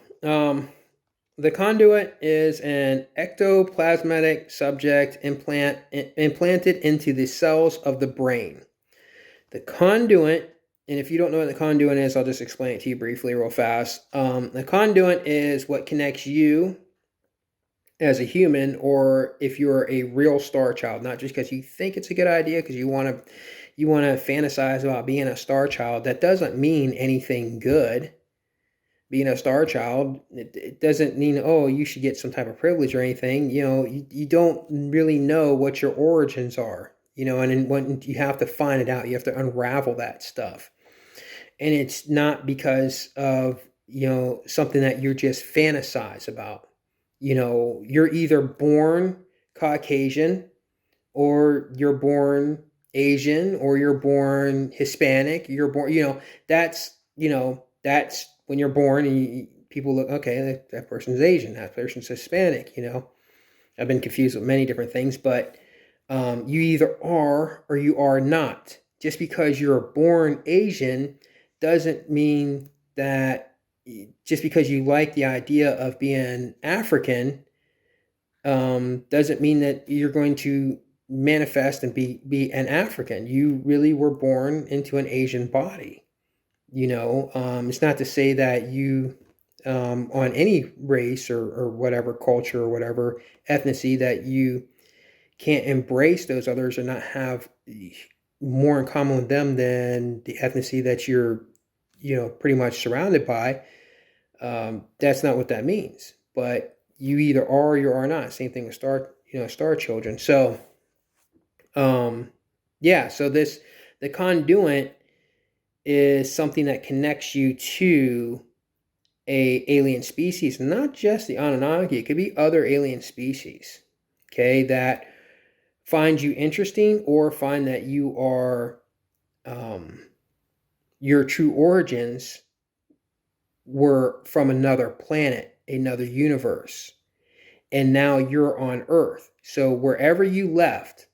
The conduit is an ectoplasmatic subject implanted into the cells of the brain. The conduit, and if you don't know what the conduit is, I'll just explain it to you briefly real fast. The conduit is what connects you as a human, or if you're a real star child, not just because you think it's a good idea, because you want to fantasize about being a star child. That doesn't mean anything good. Being a star child, it doesn't mean, oh, you should get some type of privilege or anything. You don't really know what your origins are, and then when you have to find it out, you have to unravel that stuff. And it's not because of, something that you just fantasize about. You're either born Caucasian, or you're born Asian, or you're born Hispanic. You're born, that's when you're born, and people look, okay, that person's Asian, that person's Hispanic. I've been confused with many different things, but you either are or you are not. Just because you're born Asian doesn't mean that, just because you like the idea of being African, doesn't mean that you're going to manifest and be an African. You really were born into an Asian body. It's not to say that you, on any race or whatever culture or whatever ethnicity, that you can't embrace those others or not have more in common with them than the ethnicity that you're, pretty much surrounded by. That's not what that means. But you either are or you are not. Same thing with star children. So, yeah. So the conduit is something that connects you to a alien species, not just the Anunnaki. It could be other alien species, okay, that find you interesting or find that you are your true origins were from another planet, another universe, and now you're on Earth. So wherever you left,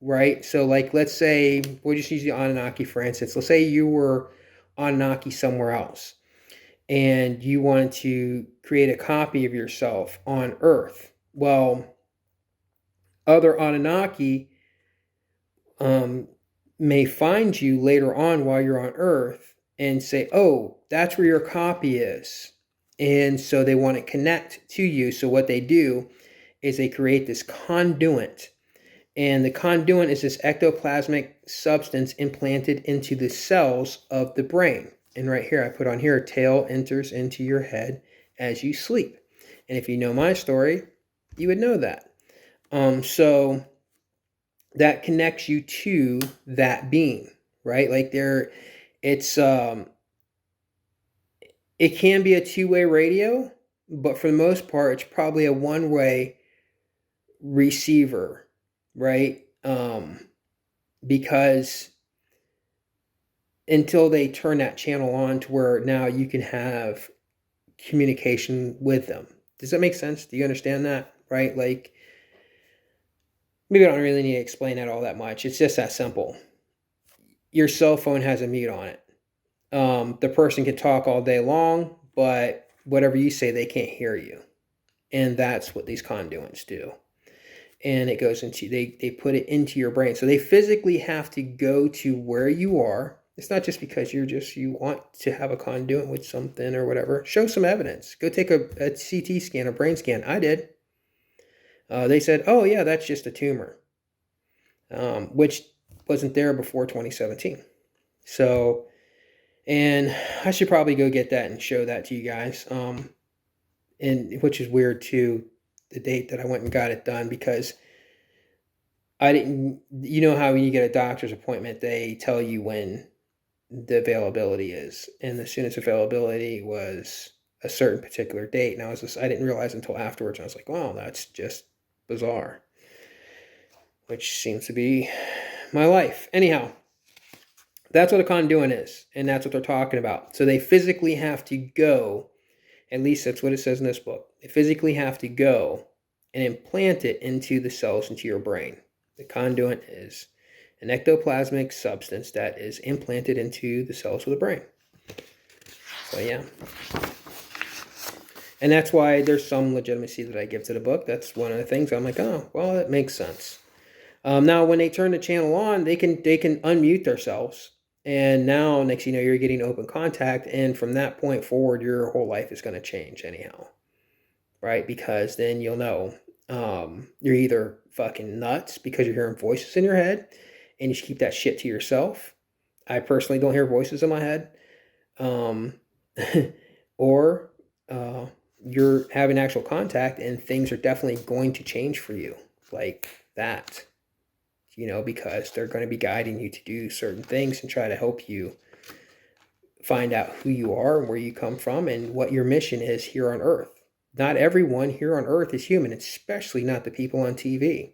right? So like, let's say we'll just use the Anunnaki for instance. Let's say you were Anunnaki somewhere else, and you want to create a copy of yourself on Earth. Well, other Anunnaki may find you later on while you're on Earth and say, oh, that's where your copy is. And so they want to connect to you. So what they do is they create this conduit. And the conduit is this ectoplasmic substance implanted into the cells of the brain. And right here, I put on here, tail enters into your head as you sleep. And if you know my story, you would know that. So that connects you to that being, right? Like it's it can be a two-way radio, but for the most part, it's probably a one-way receiver, right? Because until they turn that channel on to where now you can have communication with them. Does that make sense? Do you understand that? Right? Like, maybe I don't really need to explain that all that much. It's just that simple. Your cell phone has a mute on it. The person can talk all day long, but whatever you say, they can't hear you. And that's what these conduits do. And it goes into, they put it into your brain. So they physically have to go to where you are. It's not just because you want to have a conduit with something or whatever. Show some evidence. Go take a CT scan, a brain scan. I did. They said, oh yeah, that's just a tumor, which wasn't there before 2017. So, and I should probably go get that and show that to you guys. And which is weird too, the date that I went and got it done, because I didn't, you know how when you get a doctor's appointment, they tell you when the availability is. And the soonest availability was a certain particular date. And I didn't realize until afterwards. I was like, wow, that's just bizarre, which seems to be my life. Anyhow, that's what a conduit is. And that's what they're talking about. So they physically have to go, at least that's what it says in this book. They physically have to go and implant it into the cells, into your brain. The conduit is an ectoplasmic substance that is implanted into the cells of the brain. So yeah. And that's why there's some legitimacy that I give to the book. That's one of the things I'm like, oh, well, that makes sense. Now, when they turn the channel on, they can unmute themselves. And now, next you know, you're getting open contact. And from that point forward, your whole life is going to change anyhow. Right? Because then you'll know you're either fucking nuts because you're hearing voices in your head and you should keep that shit to yourself. I personally don't hear voices in my head. Or you're having actual contact and things are definitely going to change for you like that. You know, because they're going to be guiding you to do certain things and try to help you find out who you are and where you come from and what your mission is here on Earth. Not everyone here on Earth is human, especially not the people on TV.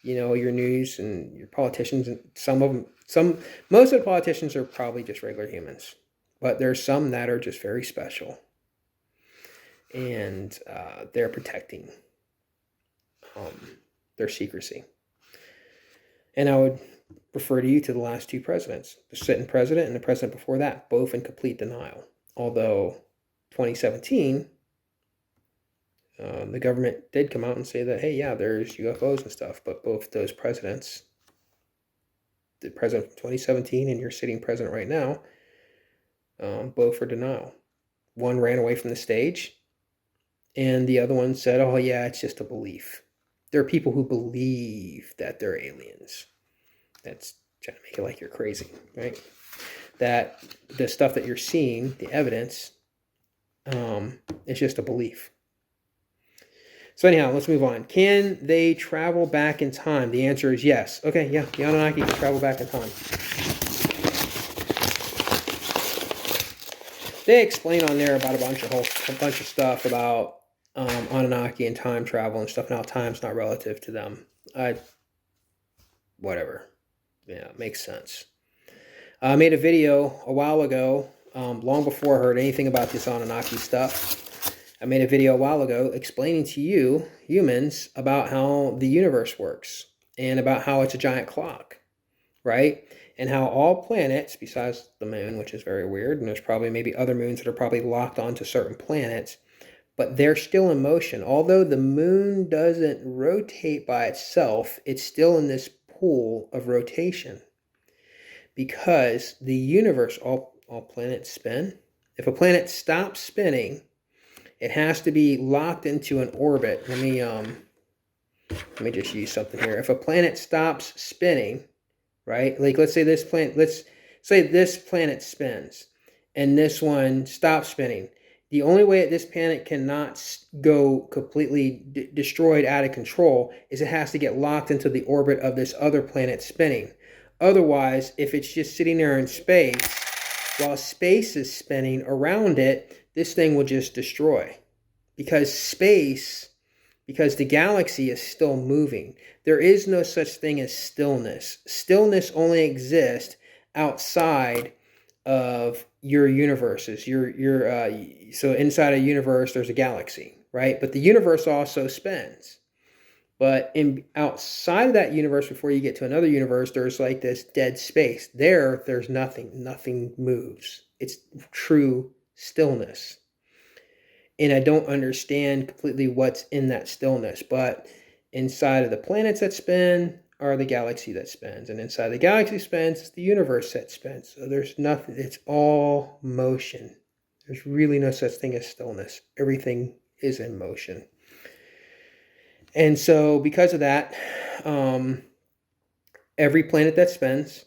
You know, your news and your politicians, and most of the politicians are probably just regular humans. But there's some that are just very special. And they're protecting their secrecy. And I would refer to you to the last two presidents, the sitting president and the president before that, both in complete denial. Although 2017, the government did come out and say that, hey, yeah, there's UFOs and stuff. But both those presidents, the president from 2017 and your sitting president right now, both are denial. One ran away from the stage, and the other one said, oh, yeah, it's just a belief. There are people who believe that they're aliens. That's trying to make it like you're crazy, right? That the stuff that you're seeing, the evidence, is just a belief. So anyhow, let's move on. Can they travel back in time? The answer is yes. Okay, yeah, the Anunnaki can travel back in time. They explain on there about a bunch of stuff about Anunnaki and time travel and stuff. Now, time's not relative to them. Whatever. Yeah, it makes sense. I made a video a while ago, long before I heard anything about this Anunnaki stuff. I made a video a while ago explaining to you, humans, about how the universe works and about how it's a giant clock, right? And how all planets, besides the moon, which is very weird, and there's probably maybe other moons that are probably locked onto certain planets, but they're still in motion. Although the moon doesn't rotate by itself, it's still in this pool of rotation because the universe, all planets spin. If a planet stops spinning, it has to be locked into an orbit. Let me just use something here. If a planet stops spinning, right? Like let's say this planet spins and this one stops spinning. The only way that this planet cannot go completely destroyed out of control is it has to get locked into the orbit of this other planet spinning. Otherwise, if it's just sitting there in space, while space is spinning around it, this thing will just destroy. Because the galaxy is still moving. There is no such thing as stillness. Stillness only exists outside of your universes. So inside a universe, there's a galaxy, right? But the universe also spins. But outside of that universe, before you get to another universe, there's like this dead space. There's nothing. Nothing moves. It's true stillness. And I don't understand completely what's in that stillness. But inside of the planets that spin are the galaxy that spins. And inside the galaxy spins is the universe that spins. So there's nothing. It's all motion. There's really no such thing as stillness. Everything is in motion. And so because of that, every planet that spins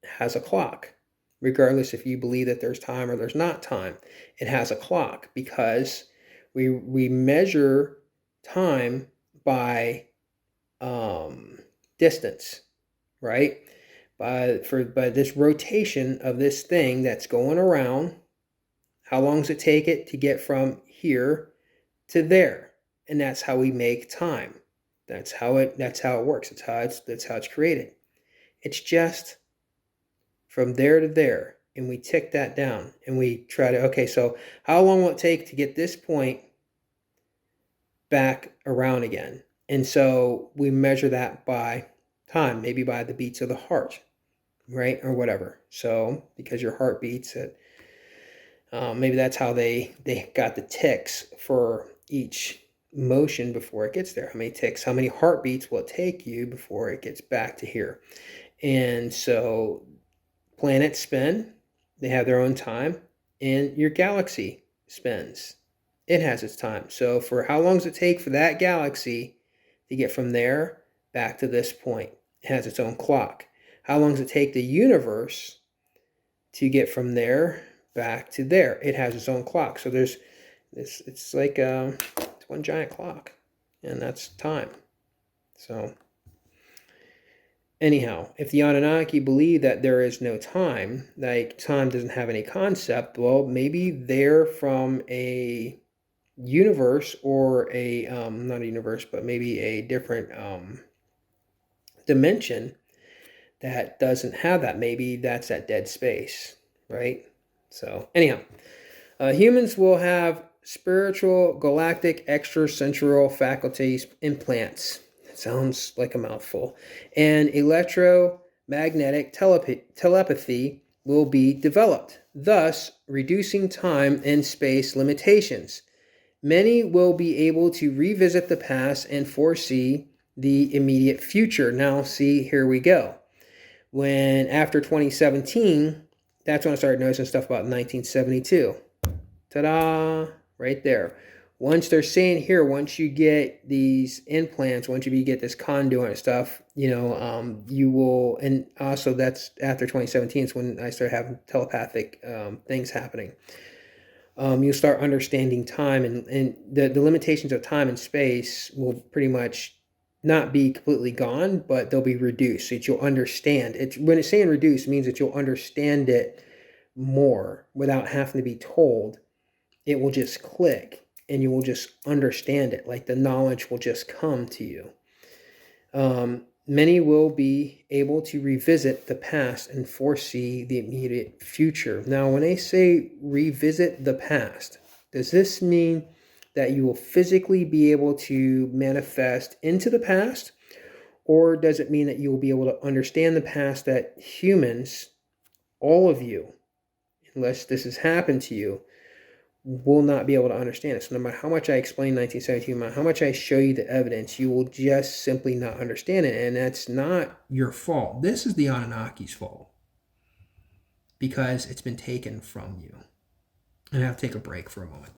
has a clock. Regardless if you believe that there's time or there's not time, it has a clock because we measure time by distance, right? By this rotation of this thing that's going around. How long does it take it to get from here to there? And that's how we make time. That's how it works. That's how it's created. It's just from there to there, and we tick that down, and we try to, okay, so how long will it take to get this point back around again? And so we measure that by time, maybe by the beats of the heart, right, or whatever. So because your heart beats it, maybe that's how they got the ticks for each motion before it gets there. How many ticks, how many heartbeats will it take you before it gets back to here? And so planets spin, they have their own time, and your galaxy spins. It has its time. So for how long does it take for that galaxy to get from there back to this point? It has its own clock. How long does it take the universe to get from there back to there? It has its own clock. So there's this, it's like it's one giant clock, and that's time. So anyhow, if the Anunnaki believe that there is no time, like time doesn't have any concept, well, maybe they're from a universe or a, not a universe, but maybe a different dimension that doesn't have that. Maybe that's that dead space, right? So anyhow, humans will have spiritual, galactic, extrasensory faculties, implants. It sounds like a mouthful. And electromagnetic telepathy will be developed, thus reducing time and space limitations. Many will be able to revisit the past and foresee the immediate future. Now, see, here we go. When after 2017, that's when I started noticing stuff about 1972. Ta-da! Right there. Once they're saying here, once you get these implants, once you get this conduit and stuff, you will, and also that's after 2017 is when I started having telepathic things happening. You'll start understanding time, and the limitations of time and space will pretty much not be completely gone, but they'll be reduced so that you'll understand it. When it's saying reduced, it means that you'll understand it more without having to be told. It will just click and you will just understand it. Like the knowledge will just come to you. Many will be able to revisit the past and foresee the immediate future. Now, when they say revisit the past, does this mean that you will physically be able to manifest into the past? Or does it mean that you will be able to understand the past that humans, all of you, unless this has happened to you, will not be able to understand it? So no matter how much I explain 1972, no matter how much I show you the evidence, you will just simply not understand it. And that's not your fault. This is the Anunnaki's fault because it's been taken from you. And I have to take a break for a moment.